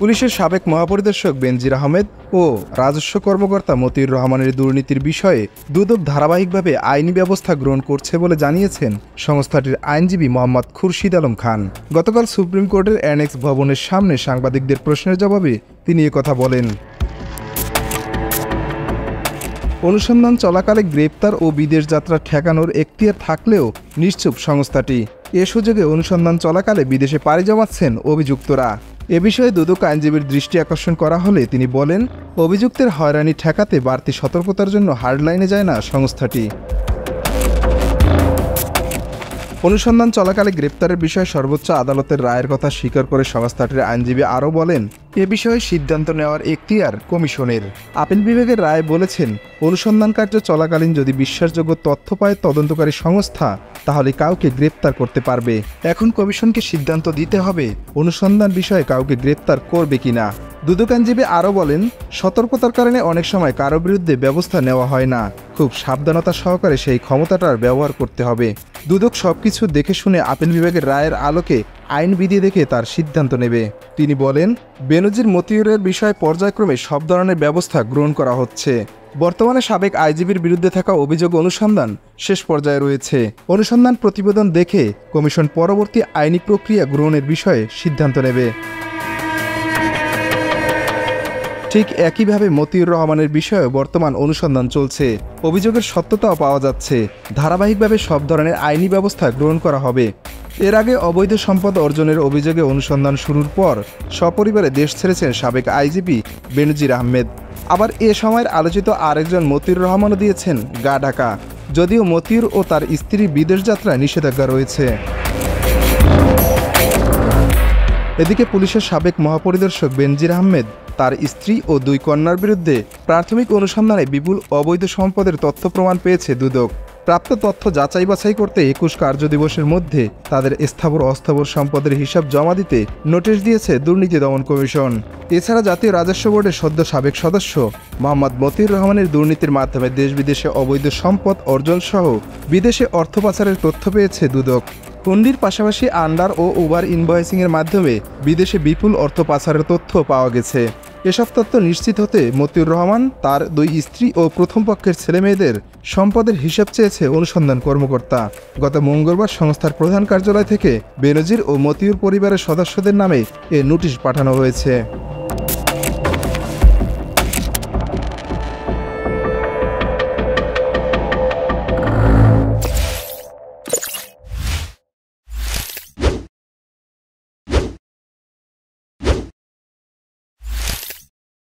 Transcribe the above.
পুলিশের সাবেক মহাপরিদর্শক বেনজির আহমেদ ও রাজস্ব কর্মকর্তা মতিউর রহমানের দুর্নীতির বিষয়ে দুদক ধারাবাহিকভাবে আইনি ব্যবস্থা গ্রহণ করছে বলে জানিয়েছেন সংস্থাটির আইনজীবী মোহাম্মদ খুরশিদ আলম খান। গতকাল সুপ্রিম কোর্টের অ্যানেক্স ভবনের সামনে সাংবাদিকদের প্রশ্নের জবাবে তিনি একথা বলেন। অনুসন্ধান চলাকালে গ্রেপ্তার ও বিদেশ যাত্রা ঠেকানোর এখতিয়ার থাকলেও নিশ্চুপ সংস্থাটি। এ সুযোগে অনুসন্ধান চলাকালে বিদেশে পাড়ি জমাচ্ছেন অভিযুক্তরা। এ বিষয়ে দুদক আইনজীবীর দৃষ্টি আকর্ষণ করা হলে তিনি বলেন, অভিযুক্তের হয়রানি ঠেকাতে বাড়তি সতর্কতার জন্য হার্ডলাইনে যায় না সংস্থাটি। অনুসন্ধান চলাকালে গ্রেপ্তারের বিষয়ে সর্বোচ্চ আদালতের রায়ের কথা স্বীকার করে সংস্থাটির আইনজীবী আরও বলেন, এ বিষয়ে সিদ্ধান্ত নেওয়ার এখতিয়ার কমিশনের। আপিল বিভাগের রায় বলেছেন, অনুসন্ধান কার্য চলাকালীন যদি বিশ্বাসযোগ্য তথ্য পায় তদন্তকারী সংস্থা তাহলে কাউকে গ্রেপ্তার করতে পারবে। এখন কমিশনকে সিদ্ধান্ত দিতে হবে অনুসন্ধান বিষয়ে কাউকে গ্রেপ্তার করবে কিনা। দুদক আইনজীবী আরও বলেন, সতর্কতার কারণে অনেক সময় কারো বিরুদ্ধে ব্যবস্থা নেওয়া হয় না। খুব সাবধানতা সহকারে সেই ক্ষমতাটার ব্যবহার করতে হবে। দুদক সবকিছু দেখে শুনে আপিল বিভাগের রায়ের আলোকে আইনবিধি দেখে তার সিদ্ধান্ত নেবে। তিনি বলেন, বেনজির মতিউরের বিষয়ে পর্যায়ক্রমে সব ধরনের ব্যবস্থা গ্রহণ করা হচ্ছে। বর্তমানে সাবেক আইজিবির বিরুদ্ধে থাকা অভিযোগ অনুসন্ধান শেষ পর্যায়ে রয়েছে। অনুসন্ধান প্রতিবেদন দেখে কমিশন পরবর্তী আইনি প্রক্রিয়া গ্রহণের বিষয়ে সিদ্ধান্ত নেবে। ঠিক একইভাবে মতিউর রহমানের বিষয়ে বর্তমান অনুসন্ধান চলছে। অভিযোগের সত্যতাও পাওয়া যাচ্ছে। ধারাবাহিকভাবে সব ধরনের আইনি ব্যবস্থা গ্রহণ করা হবে। এর আগে অবৈধ সম্পদ অর্জনের অভিযোগে অনুসন্ধান শুরুর পর সপরিবারে দেশ ছেড়েছেন সাবেক আইজিপি বেনজির আহমেদ। আবার এ সময়ের আলোচিত আরেকজন মতিউর রহমানও দিয়েছেন গা ঢাকা, যদিও মতিউর ও তার স্ত্রীর বিদেশ যাত্রায় নিষেধাজ্ঞা রয়েছে। এদিকে পুলিশের সাবেক মহাপরিদর্শক বেনজির আহমেদ, তার স্ত্রী ও 2 কন্যার বিরুদ্ধে প্রাথমিক অনুসন্ধানে বিপুল অবৈধ সম্পদের তথ্য প্রমাণ পেয়েছে দুদক। প্রাপ্ত তথ্য যাচাই বাছাই করতে 21 কার্যদিবসের মধ্যে তাদের স্থাবর অস্থাবর সম্পদের হিসাব জমা দিতে নোটিশ দিয়েছে দুর্নীতি দমন কমিশন। এছাড়া জাতীয় রাজস্ব বোর্ডের সদ্য সাবেক সদস্য মোহাম্মদ মতিউর রহমানের দুর্নীতির মাধ্যমে দেশ বিদেশে অবৈধ সম্পদ অর্জন সহ বিদেশে অর্থ পাচারের তথ্য পেয়েছে দুদক। হুন্ডির পাশাপাশি আন্ডার ও ওভার ইনভয়েসিংয়ের মাধ্যমে বিদেশে বিপুল অর্থ পাচারের তথ্য পাওয়া গেছে। এসব তথ্য নিশ্চিত হতে মতিউর রহমান, তার 2 স্ত্রী ও প্রথম পক্ষের ছেলেমেয়েদের সম্পদের হিসাব চেয়েছে অনুসন্ধান কর্মকর্তা। গত মঙ্গলবার সংস্থার প্রধান কার্যালয় থেকে বেনজির ও মতিউর পরিবারের সদস্যদের নামে এ নোটিশ পাঠানো হয়েছে।